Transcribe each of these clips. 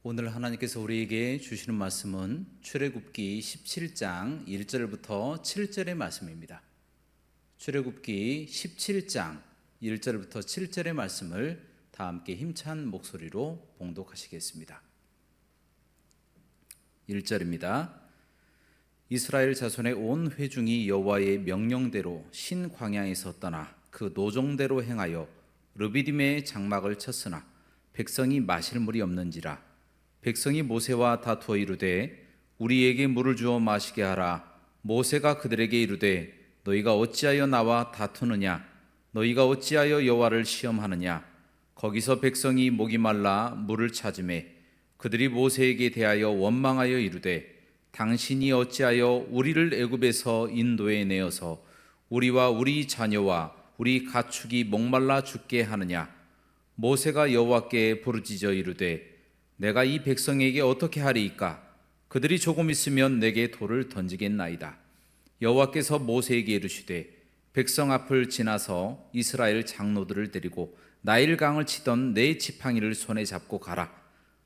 오늘 하나님께서 우리에게 주시는 말씀은 출애굽기 17장 1절부터 7절의 말씀입니다. 출애굽기 17장 1절부터 7절의 말씀을 다 함께 힘찬 목소리로 봉독하시겠습니다. 1절입니다. 이스라엘 자손의 온 회중이 여호와의 명령대로 신 광야에서 떠나 그 노종대로 행하여 르비딤의 장막을 쳤으나 백성이 마실 물이 없는지라. 백성이 모세와 다투어 이르되 우리에게 물을 주어 마시게 하라. 모세가 그들에게 이르되 너희가 어찌하여 나와 다투느냐? 너희가 어찌하여 여호와를 시험하느냐? 거기서 백성이 목이 말라 물을 찾으매 그들이 모세에게 대하여 원망하여 이르되 당신이 어찌하여 우리를 애굽에서 인도에 내어서 우리와 우리 자녀와 우리 가축이 목말라 죽게 하느냐? 모세가 여호와께 부르짖어 이르되 내가 이 백성에게 어떻게 하리이까? 그들이 조금 있으면 내게 돌을 던지겠나이다. 여호와께서 모세에게 이르시되 백성 앞을 지나서 이스라엘 장로들을 데리고 나일강을 치던 네 지팡이를 손에 잡고 가라.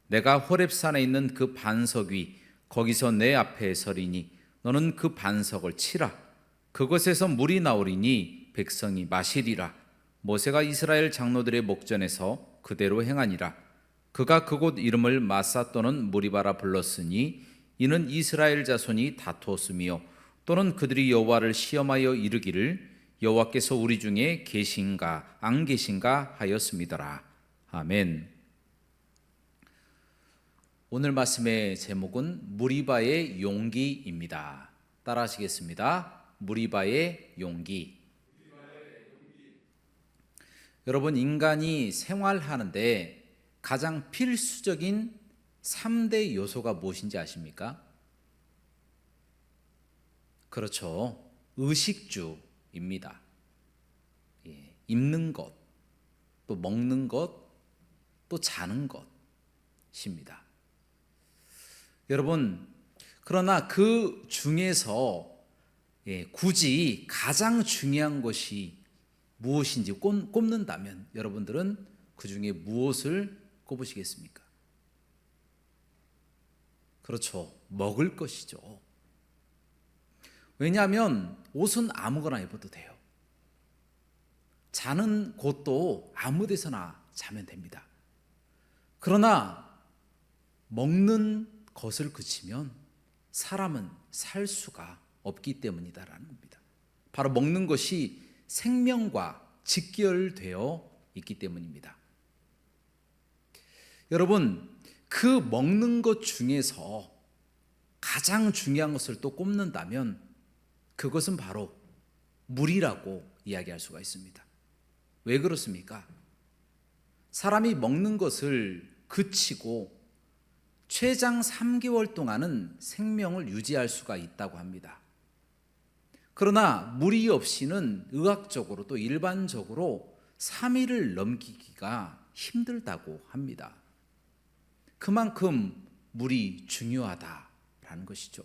내가 호렙산에 있는 그 반석 위 거기서 내 앞에 서리니 너는 그 반석을 치라. 그곳에서 물이 나오리니 백성이 마시리라. 모세가 이스라엘 장로들의 목전에서 그대로 행하니라. 그가 그곳 이름을 마사 또는 무리바라 불렀으니 이는 이스라엘 자손이 다투었으며 또는 그들이 여호와를 시험하여 이르기를 여호와께서 우리 중에 계신가 안 계신가 하였음이더라. 아멘. 오늘 말씀의 제목은 무리바의 용기입니다. 따라하시겠습니다. 무리바의 용기. 여러분, 인간이 생활하는데 가장 필수적인 3대 요소가 무엇인지 아십니까? 그렇죠. 의식주입니다. 입는 것, 또 먹는 것, 또 자는 것입니다. 여러분, 그러나 그 중에서 굳이 가장 중요한 것이 무엇인지 꼽는다면 여러분들은 그 중에 무엇을 꼽으시겠습니까? 그렇죠. 먹을 것이죠. 왜냐하면 옷은 아무거나 입어도 돼요. 자는 곳도 아무 데서나 자면 됩니다. 그러나 먹는 것을 그치면 사람은 살 수가 없기 때문이다라는 겁니다. 바로 먹는 것이 생명과 직결되어 있기 때문입니다. 여러분, 그 먹는 것 중에서 가장 중요한 것을 또 꼽는다면 그것은 바로 물이라고 이야기할 수가 있습니다. 왜 그렇습니까? 사람이 먹는 것을 그치고 최장 3개월 동안은 생명을 유지할 수가 있다고 합니다. 그러나 물이 없이는 의학적으로 또 일반적으로 3일을 넘기기가 힘들다고 합니다. 그만큼 물이 중요하다라는 것이죠.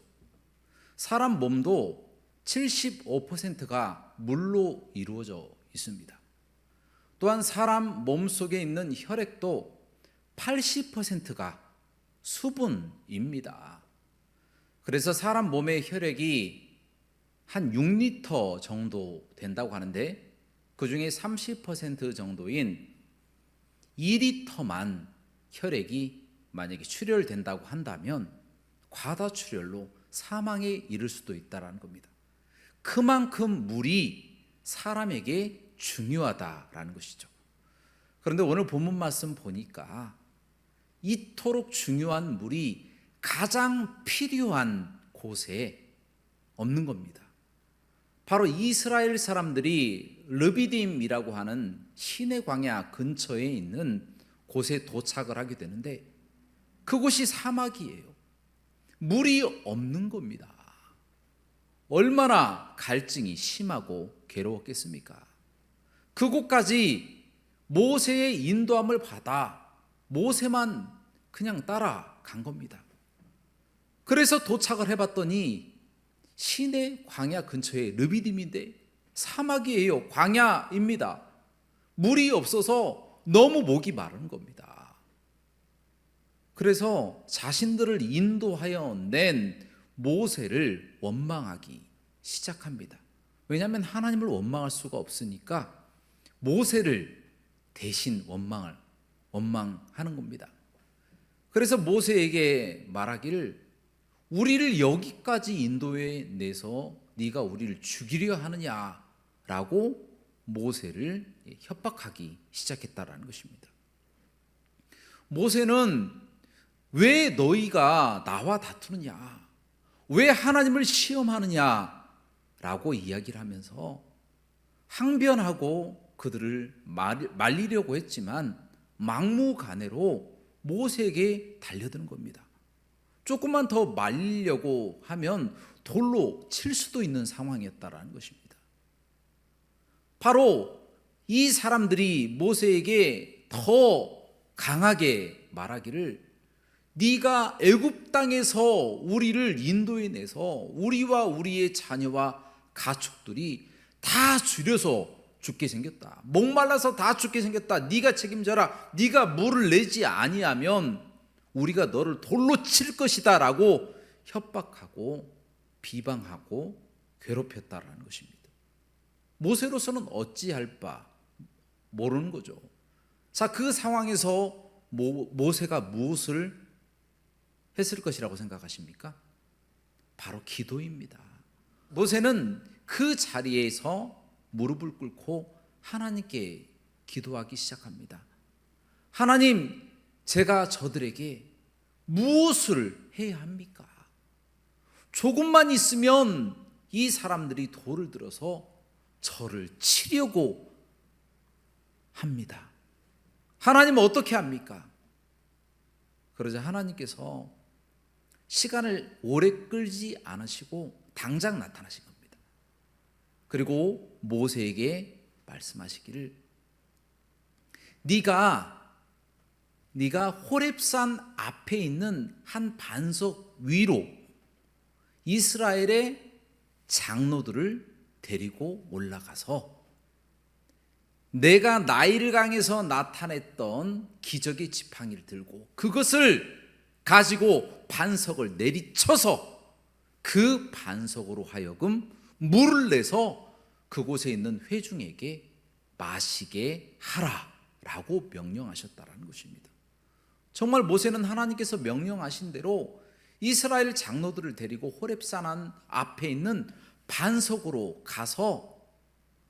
사람 몸도 75%가 물로 이루어져 있습니다. 또한 사람 몸속에 있는 혈액도 80%가 수분입니다. 그래서 사람 몸의 혈액이 한 6리터 정도 된다고 하는데 그 중에 30% 정도인 2리터만 혈액이 만약에 출혈된다고 한다면 과다출혈로 사망에 이를 수도 있다는 겁니다. 그만큼 물이 사람에게 중요하다라는 것이죠. 그런데 오늘 본문 말씀 보니까 이토록 중요한 물이 가장 필요한 곳에 없는 겁니다. 바로 이스라엘 사람들이 르비딤이라고 하는 시내 광야 근처에 있는 곳에 도착을 하게 되는데 그곳이 사막이에요. 물이 없는 겁니다. 얼마나 갈증이 심하고 괴로웠겠습니까? 그곳까지 모세의 인도함을 받아 모세만 그냥 따라간 겁니다. 그래서 도착을 해봤더니 시내 광야 근처에 르비딤인데 사막이에요. 광야입니다. 물이 없어서 너무 목이 마른 겁니다. 그래서 자신들을 인도하여 낸 모세를 원망하기 시작합니다. 왜냐하면 하나님을 원망할 수가 없으니까 모세를 대신 원망하는 겁니다. 그래서 모세에게 말하기를 우리를 여기까지 인도해 내서 네가 우리를 죽이려 하느냐라고 모세를 협박하기 시작했다라는 것입니다. 모세는 왜 너희가 나와 다투느냐, 왜 하나님을 시험하느냐라고 이야기를 하면서 항변하고 그들을 말리려고 했지만 막무가내로 모세에게 달려드는 겁니다. 조금만 더 말리려고 하면 돌로 칠 수도 있는 상황이었다라는 것입니다. 바로 이 사람들이 모세에게 더 강하게 말하기를 네가 애굽 땅에서 우리를 인도해 내서 우리와 우리의 자녀와 가축들이 다 줄여서 죽게 생겼다. 목말라서 다 죽게 생겼다. 네가 책임져라. 네가 물을 내지 아니하면 우리가 너를 돌로 칠 것이다 라고 협박하고 비방하고 괴롭혔다라는 것입니다. 모세로서는 어찌할 바 모르는 거죠. 자, 그 상황에서 모세가 무엇을 했을 것이라고 생각하십니까? 바로 기도입니다. 모세는 그 자리에서 무릎을 꿇고 하나님께 기도하기 시작합니다. 하나님, 제가 저들에게 무엇을 해야 합니까? 조금만 있으면 이 사람들이 돌을 들어서 저를 치려고 합니다. 하나님 어떻게 합니까? 그러자 하나님께서 시간을 오래 끌지 않으시고 당장 나타나신 겁니다. 그리고 모세에게 말씀하시기를 네가 호렙산 앞에 있는 한 반석 위로 이스라엘의 장로들을 데리고 올라가서 내가 나일강에서 나타냈던 기적의 지팡이를 들고 그것을 가지고 반석을 내리쳐서 그 반석으로 하여금 물을 내서 그곳에 있는 회중에게 마시게 하라라고 명령하셨다라는 것입니다. 정말 모세는 하나님께서 명령하신 대로 이스라엘 장로들을 데리고 호렙산 앞에 있는 반석으로 가서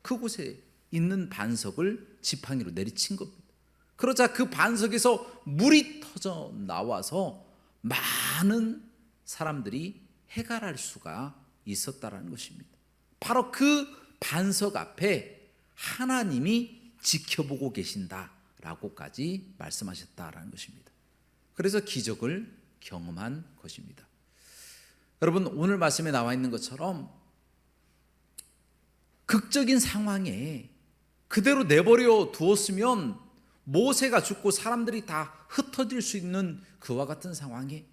그곳에 있는 반석을 지팡이로 내리친 겁니다. 그러자 그 반석에서 물이 터져 나와서 많은 사람들이 해갈할 수가 있었다라는 것입니다. 바로 그 반석 앞에 하나님이 지켜보고 계신다라고까지 말씀하셨다라는 것입니다. 그래서 기적을 경험한 것입니다. 여러분, 오늘 말씀에 나와 있는 것처럼 극적인 상황에 그대로 내버려 두었으면 모세가 죽고 사람들이 다 흩어질 수 있는 그와 같은 상황에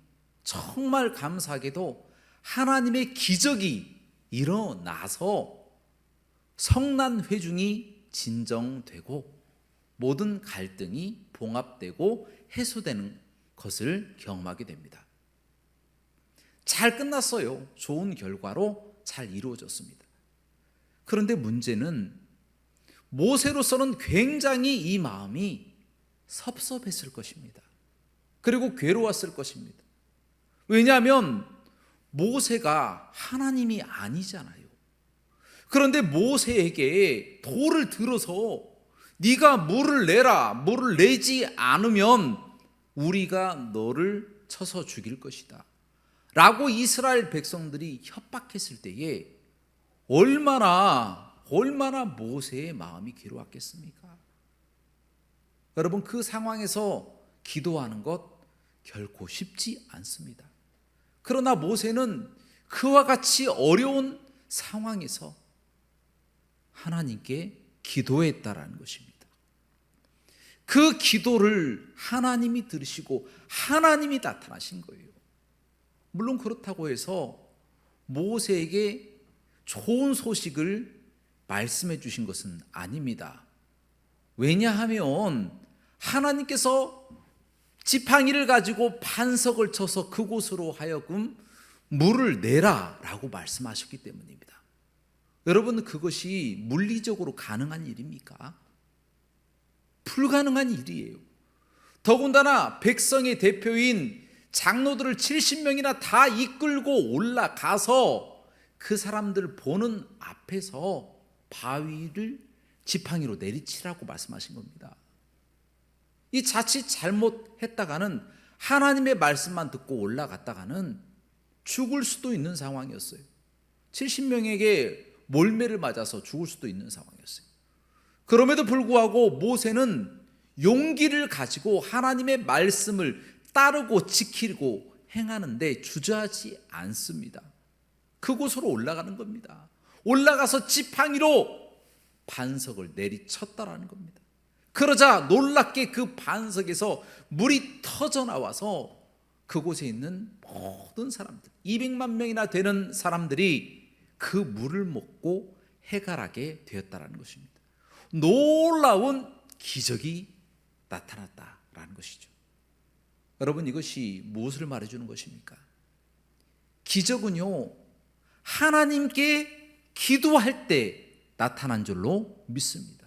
정말 감사하게도 하나님의 기적이 일어나서 성난 회중이 진정되고 모든 갈등이 봉합되고 해소되는 것을 경험하게 됩니다. 잘 끝났어요. 좋은 결과로 잘 이루어졌습니다. 그런데 문제는 모세로서는 굉장히 이 마음이 섭섭했을 것입니다. 그리고 괴로웠을 것입니다. 왜냐하면 모세가 하나님이 아니잖아요. 그런데 모세에게 돌을 들어서 네가 물을 내라, 물을 내지 않으면 우리가 너를 쳐서 죽일 것이다 라고 이스라엘 백성들이 협박했을 때에 얼마나 모세의 마음이 괴로웠겠습니까? 여러분, 그 상황에서 기도하는 것 결코 쉽지 않습니다. 그러나 모세는 그와 같이 어려운 상황에서 하나님께 기도했다라는 것입니다. 그 기도를 하나님이 들으시고 하나님이 나타나신 거예요. 물론 그렇다고 해서 모세에게 좋은 소식을 말씀해 주신 것은 아닙니다. 왜냐하면 하나님께서 지팡이를 가지고 반석을 쳐서 그곳으로 하여금 물을 내라 라고 말씀하셨기 때문입니다. 여러분, 그것이 물리적으로 가능한 일입니까? 불가능한 일이에요. 더군다나 백성의 대표인 장로들을 70명이나 다 이끌고 올라가서 그 사람들 보는 앞에서 바위를 지팡이로 내리치라고 말씀하신 겁니다. 이 자칫 잘못했다가는 하나님의 말씀만 듣고 올라갔다가는 죽을 수도 있는 상황이었어요. 70명에게 몰매를 맞아서 죽을 수도 있는 상황이었어요. 그럼에도 불구하고 모세는 용기를 가지고 하나님의 말씀을 따르고 지키고 행하는데 주저하지 않습니다. 그곳으로 올라가는 겁니다. 올라가서 지팡이로 반석을 내리쳤다라는 겁니다. 그러자 놀랍게 그 반석에서 물이 터져 나와서 그곳에 있는 모든 사람들, 200만 명이나 되는 사람들이 그 물을 먹고 해갈하게 되었다라는 것입니다. 놀라운 기적이 나타났다라는 것이죠. 여러분, 이것이 무엇을 말해주는 것입니까? 기적은요, 하나님께 기도할 때 나타난 줄로 믿습니다.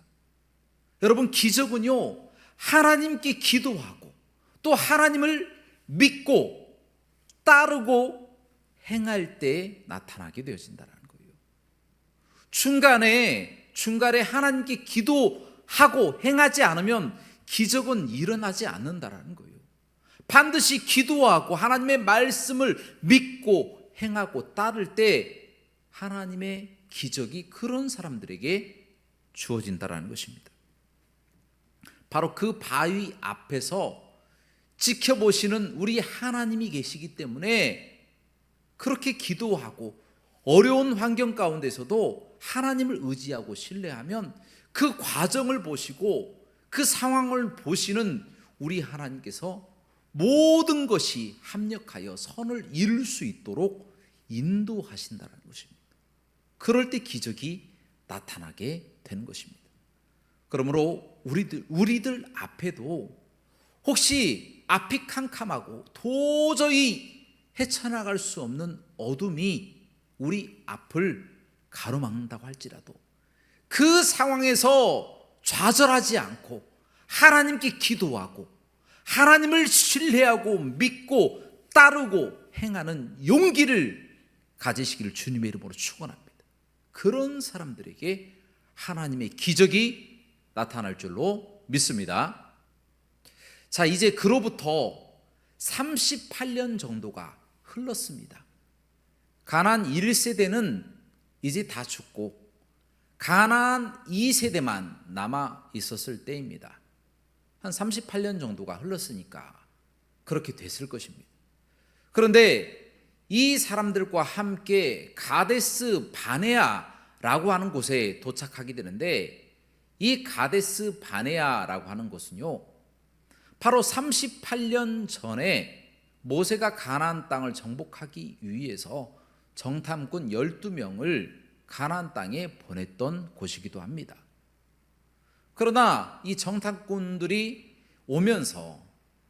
여러분, 기적은요, 하나님께 기도하고 또 하나님을 믿고 따르고 행할 때 나타나게 되어진다는 거예요. 중간에 하나님께 기도하고 행하지 않으면 기적은 일어나지 않는다는 거예요. 반드시 기도하고 하나님의 말씀을 믿고 행하고 따를 때 하나님의 기적이 그런 사람들에게 주어진다는 것입니다. 바로 그 바위 앞에서 지켜보시는 우리 하나님이 계시기 때문에 그렇게 기도하고 어려운 환경 가운데서도 하나님을 의지하고 신뢰하면 그 과정을 보시고 그 상황을 보시는 우리 하나님께서 모든 것이 합력하여 선을 이룰 수 있도록 인도하신다는 것입니다. 그럴 때 기적이 나타나게 되는 것입니다. 그러므로 우리들 앞에도 혹시 앞이 캄캄하고 도저히 헤쳐나갈 수 없는 어둠이 우리 앞을 가로막는다고 할지라도 그 상황에서 좌절하지 않고 하나님께 기도하고 하나님을 신뢰하고 믿고 따르고 행하는 용기를 가지시기를 주님의 이름으로 축원합니다. 그런 사람들에게 하나님의 기적이 나타날 줄로 믿습니다. 자, 이제 그로부터 38년 정도가 흘렀습니다. 가나안 1세대는 이제 다 죽고 가나안 2세대만 남아 있었을 때입니다. 한 38년 정도가 흘렀으니까 그렇게 됐을 것입니다. 그런데 이 사람들과 함께 가데스 바네아라고 하는 곳에 도착하게 되는데, 이 가데스 바네아라고 하는 곳은요, 바로 38년 전에 모세가 가나안 땅을 정복하기 위해서 정탐꾼 12명을 가나안 땅에 보냈던 곳이기도 합니다. 그러나 이 정탐꾼들이 오면서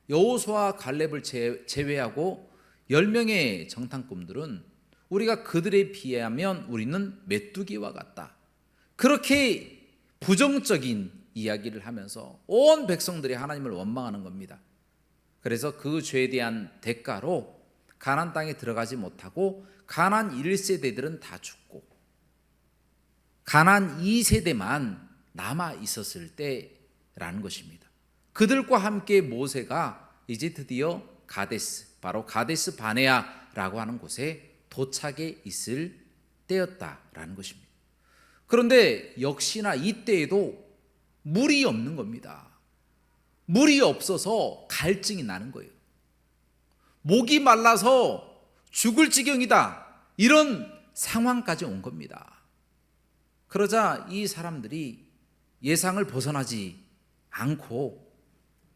여호수아와 갈렙을 제외하고 10명의 정탐꾼들은 우리가 그들에 비하면 우리는 메뚜기와 같다, 그렇게 부정적인 이야기를 하면서 온 백성들이 하나님을 원망하는 겁니다. 그래서 그 죄에 대한 대가로 가나안 땅에 들어가지 못하고 가나안 1세대들은 다 죽고 가나안 2세대만 남아 있었을 때라는 것입니다. 그들과 함께 모세가 이제 드디어 바로 가데스 바네아라고 하는 곳에 도착해 있을 때였다라는 것입니다. 그런데 역시나 이때에도 물이 없는 겁니다. 물이 없어서 갈증이 나는 거예요. 목이 말라서 죽을 지경이다, 이런 상황까지 온 겁니다. 그러자 이 사람들이 예상을 벗어나지 않고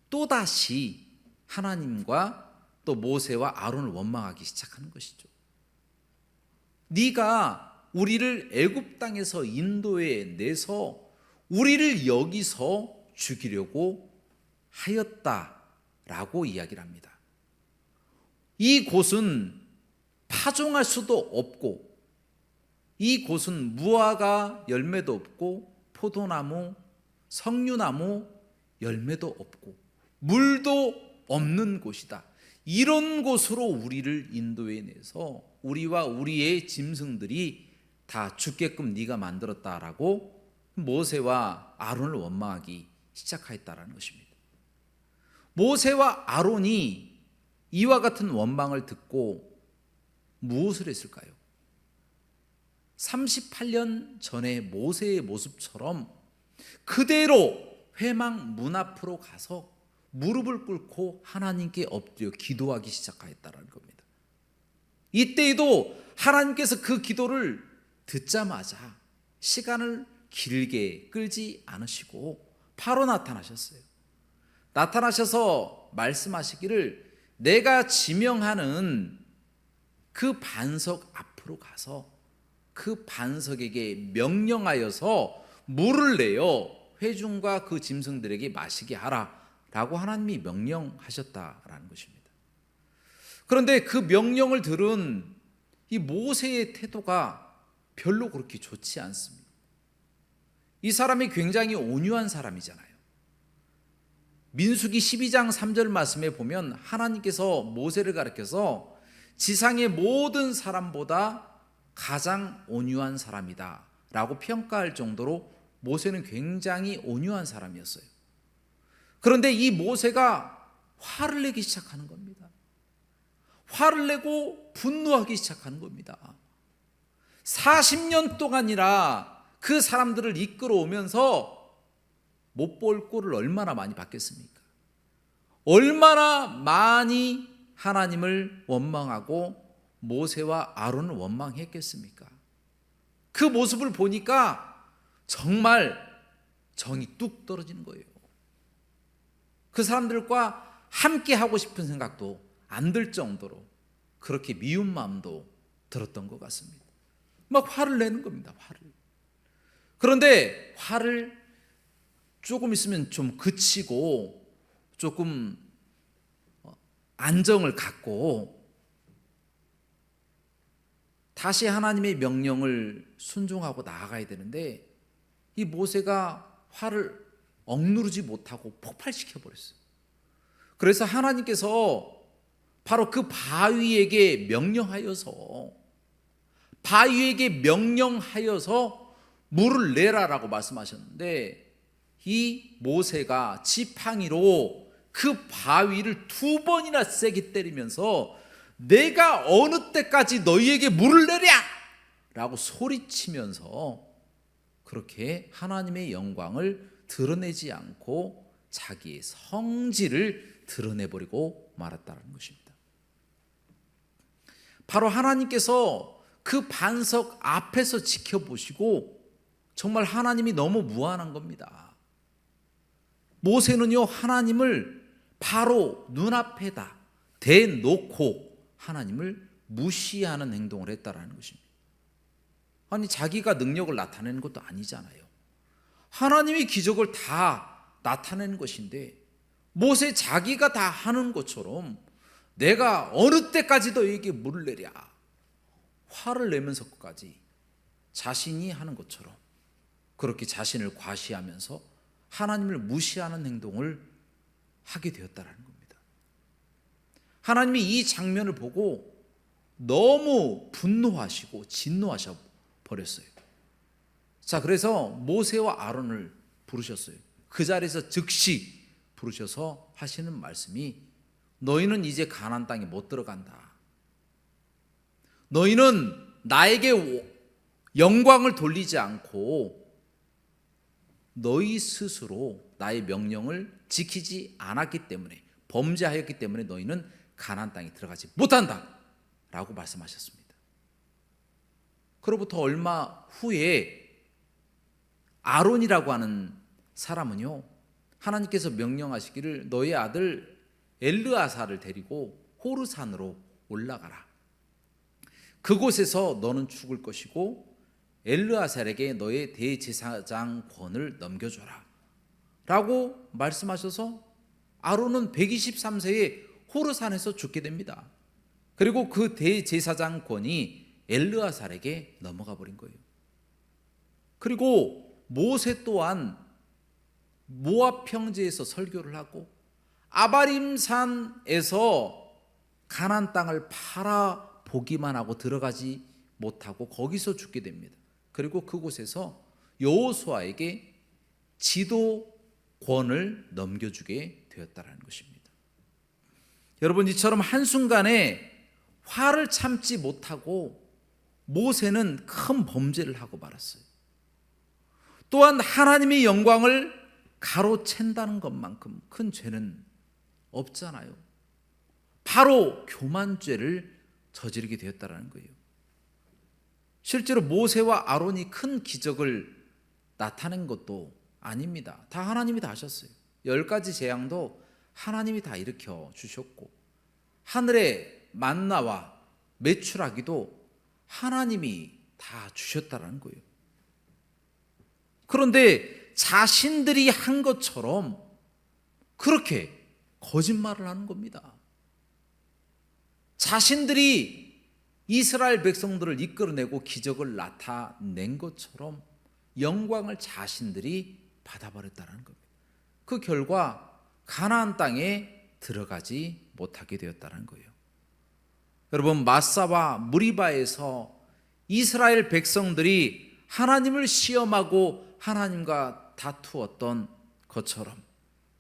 또다시 하나님과 또 모세와 아론을 원망하기 시작하는 것이죠. 네가 우리를 애굽 땅에서 인도해 내서 우리를 여기서 죽이려고 하였다라고 이야기를 합니다. 이 곳은 파종할 수도 없고, 이 곳은 무화과 열매도 없고, 포도나무, 석류나무 열매도 없고, 물도 없는 곳이다. 이런 곳으로 우리를 인도해 내서 우리와 우리의 짐승들이 다 죽게끔 네가 만들었다라고 모세와 아론을 원망하기 시작하였다라는 것입니다. 모세와 아론이 이와 같은 원망을 듣고 무엇을 했을까요? 38년 전의 모세의 모습처럼 그대로 회막 문 앞으로 가서 무릎을 꿇고 하나님께 엎드려 기도하기 시작하였다는 겁니다. 이때에도 하나님께서 그 기도를 듣자마자 시간을 길게 끌지 않으시고 바로 나타나셨어요. 나타나셔서 말씀하시기를 내가 지명하는 그 반석 앞으로 가서 그 반석에게 명령하여서 물을 내어 회중과 그 짐승들에게 마시게 하라 라고 하나님이 명령하셨다라는 것입니다. 그런데 그 명령을 들은 이 모세의 태도가 별로 그렇게 좋지 않습니다. 이 사람이 굉장히 온유한 사람이잖아요. 민수기 12장 3절 말씀에 보면 하나님께서 모세를 가리켜서 지상의 모든 사람보다 가장 온유한 사람이다 라고 평가할 정도로 모세는 굉장히 온유한 사람이었어요. 그런데 이 모세가 화를 내기 시작하는 겁니다. 화를 내고 분노하기 시작하는 겁니다. 40년 동안이나 그 사람들을 이끌어오면서 못 볼 꼴을 얼마나 많이 봤겠습니까? 얼마나 많이 하나님을 원망하고 모세와 아론을 원망했겠습니까? 그 모습을 보니까 정말 정이 뚝 떨어지는 거예요. 그 사람들과 함께 하고 싶은 생각도 안 들 정도로 그렇게 미운 마음도 들었던 것 같습니다. 막 화를 내는 겁니다. 화를. 그런데 화를 조금 있으면 좀 그치고 조금 안정을 갖고 다시 하나님의 명령을 순종하고 나아가야 되는데 이 모세가 화를 억누르지 못하고 폭발시켜 버렸어요. 그래서 하나님께서 바로 그 바위에게 명령하여서 물을 내라라고 말씀하셨는데 이 모세가 지팡이로 그 바위를 2번이나 세게 때리면서 내가 어느 때까지 너희에게 물을 내랴! 라고 소리치면서 그렇게 하나님의 영광을 드러내지 않고 자기의 성질을 드러내버리고 말았다는 것입니다. 바로 하나님께서 그 반석 앞에서 지켜보시고 정말 하나님이 너무 무한한 겁니다. 모세는요 하나님을 바로 눈앞에다 대놓고 하나님을 무시하는 행동을 했다라는 것입니다. 아니 자기가 능력을 나타내는 것도 아니잖아요. 하나님이 기적을 다 나타내는 것인데 모세 자기가 다 하는 것처럼 내가 어느 때까지 너에게 물을 내랴 화를 내면서까지 자신이 하는 것처럼 그렇게 자신을 과시하면서 하나님을 무시하는 행동을 하게 되었다는 겁니다. 하나님이 이 장면을 보고 너무 분노하시고 진노하셔 버렸어요. 자, 그래서 모세와 아론을 부르셨어요. 그 자리에서 즉시 부르셔서 하시는 말씀이 너희는 이제 가나안 땅에 못 들어간다. 너희는 나에게 영광을 돌리지 않고 너희 스스로 나의 명령을 지키지 않았기 때문에 범죄하였기 때문에 너희는 가나안 땅에 들어가지 못한다 라고 말씀하셨습니다. 그로부터 얼마 후에 아론이라고 하는 사람은요 하나님께서 명령하시기를 너희 아들 엘르아사를 데리고 호르산으로 올라가라. 그곳에서 너는 죽을 것이고 엘르아살에게 너의 대제사장권을 넘겨줘라 라고 말씀하셔서 아론은 123세에 호르산에서 죽게 됩니다. 그리고 그 대제사장권이 엘르아살에게 넘어가 버린 거예요. 그리고 모세 또한 모압 평지에서 설교를 하고 아바림산에서 가나안 땅을 팔아보기만 하고 들어가지 못하고 거기서 죽게 됩니다. 그리고 그곳에서 여호수아에게 지도권을 넘겨주게 되었다는 것입니다. 여러분, 이처럼 한순간에 화를 참지 못하고 모세는 큰 범죄를 하고 말았어요. 또한 하나님의 영광을 가로챈다는 것만큼 큰 죄는 없잖아요. 바로 교만죄를 저지르게 되었다는 거예요. 실제로 모세와 아론이 큰 기적을 나타낸 것도 아닙니다. 다 하나님이 다 하셨어요. 10가지 재앙도 하나님이 다 일으켜 주셨고, 하늘의 만나와 메추라기도 하나님이 다 주셨다는 거예요. 그런데 자신들이 한 것처럼 그렇게 거짓말을 하는 겁니다. 자신들이 이스라엘 백성들을 이끌어내고 기적을 나타낸 것처럼 영광을 자신들이 받아버렸다는 겁니다. 그 결과 가나안 땅에 들어가지 못하게 되었다는 거예요. 여러분, 마사와 무리바에서 이스라엘 백성들이 하나님을 시험하고 하나님과 다투었던 것처럼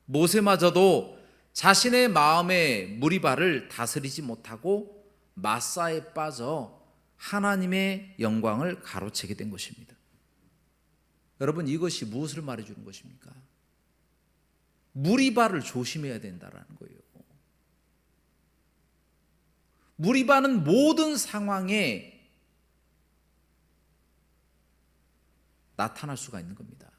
모세마저도 자신의 마음의 무리바를 다스리지 못하고 마사에 빠져 하나님의 영광을 가로채게 된 것입니다. 여러분, 이것이 무엇을 말해주는 것입니까? 무리바를 조심해야 된다는 거예요. 무리바는 모든 상황에 나타날 수가 있는 겁니다.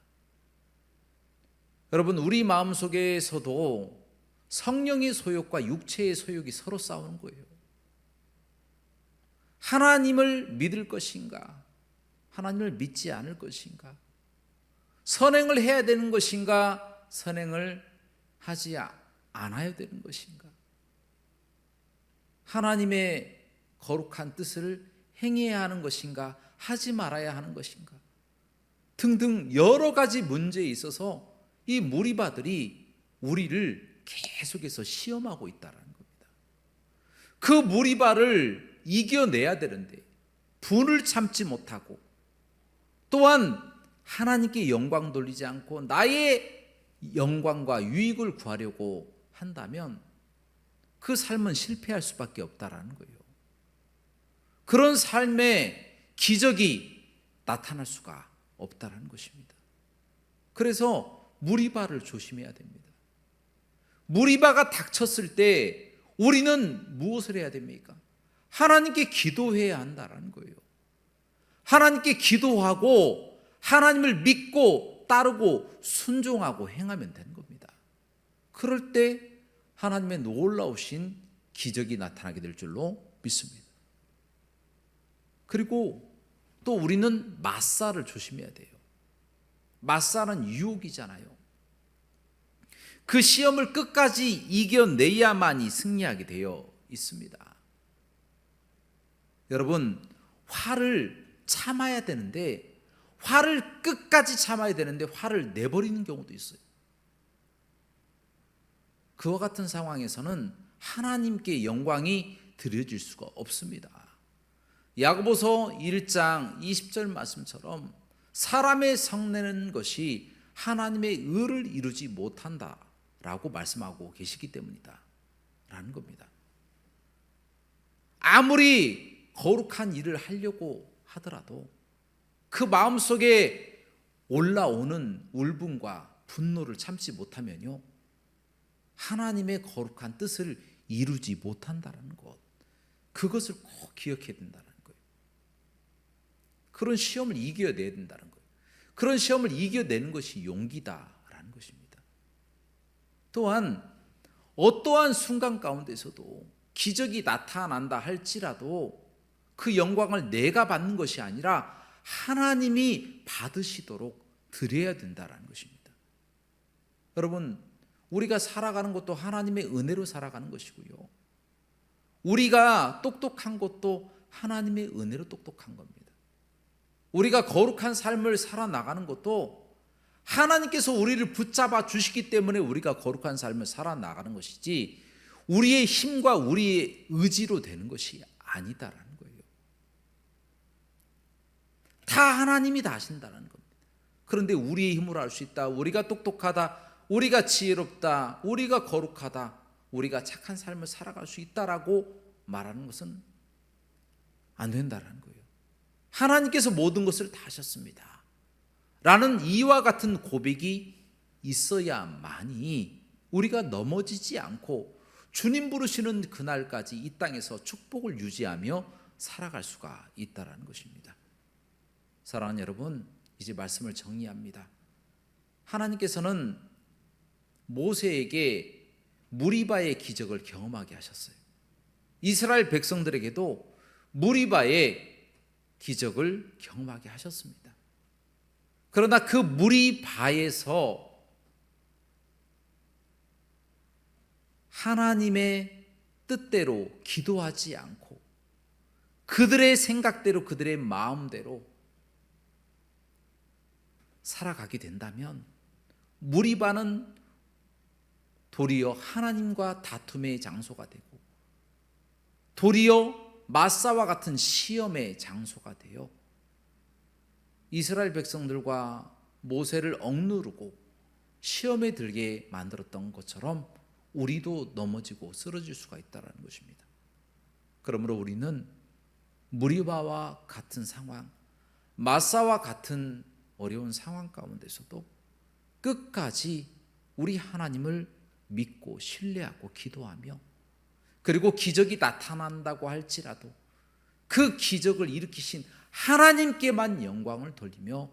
여러분, 우리 마음속에서도 성령의 소욕과 육체의 소욕이 서로 싸우는 거예요. 하나님을 믿을 것인가, 하나님을 믿지 않을 것인가, 선행을 해야 되는 것인가, 선행을 하지 않아야 되는 것인가, 하나님의 거룩한 뜻을 행해야 하는 것인가, 하지 말아야 하는 것인가 등등 여러 가지 문제에 있어서 이 무리바들이 우리를 계속해서 시험하고 있다는 겁니다. 그 무리바를 이겨내야 되는데 분을 참지 못하고 또한 하나님께 영광 돌리지 않고 나의 영광과 유익을 구하려고 한다면 그 삶은 실패할 수밖에 없다라는 거예요. 그런 삶에 기적이 나타날 수가 없다라는 것입니다. 그래서 무리바를 조심해야 됩니다. 무리바가 닥쳤을 때 우리는 무엇을 해야 됩니까? 하나님께 기도해야 한다라는 거예요. 하나님께 기도하고 하나님을 믿고 따르고 순종하고 행하면 되는 겁니다. 그럴 때 하나님의 놀라우신 기적이 나타나게 될 줄로 믿습니다. 그리고 또 우리는 마사를 조심해야 돼요. 마사는 유혹이잖아요. 그 시험을 끝까지 이겨내야만이 승리하게 되어 있습니다. 여러분, 화를 참아야 되는데, 화를 끝까지 참아야 되는데 화를 내버리는 경우도 있어요. 그와 같은 상황에서는 하나님께 영광이 드려질 수가 없습니다. 야고보서 1장 20절 말씀처럼 사람의 성내는 것이 하나님의 의를 이루지 못한다라고 말씀하고 계시기 때문이다 라는 겁니다. 아무리 거룩한 일을 하려고 하더라도 그 마음속에 올라오는 울분과 분노를 참지 못하면요, 하나님의 거룩한 뜻을 이루지 못한다는 것, 그것을 꼭 기억해야 된다는 거예요. 그런 시험을 이겨내야 된다는 거예요. 그런 시험을 이겨내는 것이 용기다라는 것입니다. 또한 어떠한 순간 가운데서도 기적이 나타난다 할지라도 그 영광을 내가 받는 것이 아니라 하나님이 받으시도록 드려야 된다는 것입니다. 여러분, 우리가 살아가는 것도 하나님의 은혜로 살아가는 것이고요, 우리가 똑똑한 것도 하나님의 은혜로 똑똑한 겁니다. 우리가 거룩한 삶을 살아나가는 것도 하나님께서 우리를 붙잡아 주시기 때문에 우리가 거룩한 삶을 살아나가는 것이지 우리의 힘과 우리의 의지로 되는 것이 아니다라는 거예요. 다 하나님이 다 하신다는 겁니다. 그런데 우리의 힘으로 할 수 있다, 우리가 똑똑하다, 우리가 지혜롭다, 우리가 거룩하다, 우리가 착한 삶을 살아갈 수 있다라고 말하는 것은 안 된다라는 거예요. 하나님께서 모든 것을 다 하셨습니다 라는 이와 같은 고백이 있어야만이 우리가 넘어지지 않고 주님 부르시는 그날까지 이 땅에서 축복을 유지하며 살아갈 수가 있다는 것입니다. 사랑하는 여러분, 이제 말씀을 정리합니다. 하나님께서는 모세에게 무리바의 기적을 경험하게 하셨어요. 이스라엘 백성들에게도 무리바의 기적을 경험하게 하셨습니다. 그러나 그 무리바에서 하나님의 뜻대로 기도하지 않고 그들의 생각대로 그들의 마음대로 살아가게 된다면 무리바는 도리어 하나님과 다툼의 장소가 되고 도리어 마사와 같은 시험의 장소가 되어 이스라엘 백성들과 모세를 억누르고 시험에 들게 만들었던 것처럼 우리도 넘어지고 쓰러질 수가 있다는 것입니다. 그러므로 우리는 무리바와 같은 상황, 마사와 같은 어려운 상황 가운데서도 끝까지 우리 하나님을 믿고 신뢰하고 기도하며, 그리고 기적이 나타난다고 할지라도 그 기적을 일으키신 하나님께만 영광을 돌리며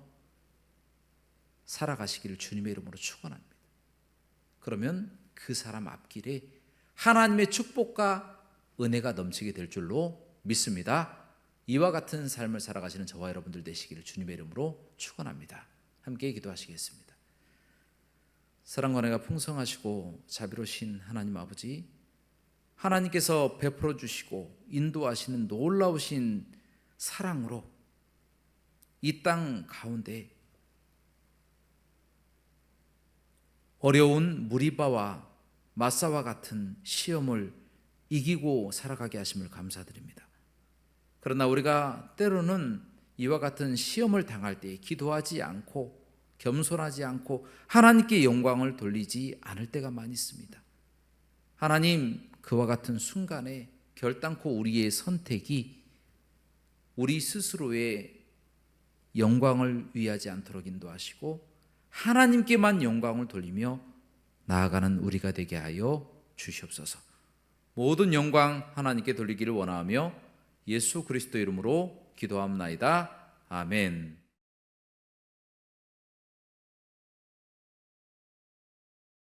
살아가시기를 주님의 이름으로 축원합니다. 그러면 그 사람 앞길에 하나님의 축복과 은혜가 넘치게 될 줄로 믿습니다. 이와 같은 삶을 살아가시는 저와 여러분들 되시기를 주님의 이름으로 축원합니다. 함께 기도하시겠습니다. 사랑과 은혜가 풍성하시고 자비로우신 하나님 아버지, 하나님께서 베풀어 주시고 인도하시는 놀라우신 사랑으로 이 땅 가운데 어려운 무리바와 마사와 같은 시험을 이기고 살아가게 하심을 감사드립니다. 그러나 우리가 때로는 이와 같은 시험을 당할 때 기도하지 않고 겸손하지 않고 하나님께 영광을 돌리지 않을 때가 많이 있습니다. 하나님, 그와 같은 순간에 결단코 우리의 선택이 우리 스스로의 영광을 위하지 않도록 인도하시고 하나님께만 영광을 돌리며 나아가는 우리가 되게 하여 주시옵소서. 모든 영광 하나님께 돌리기를 원하며 예수 그리스도 이름으로 기도합나이다. 아멘.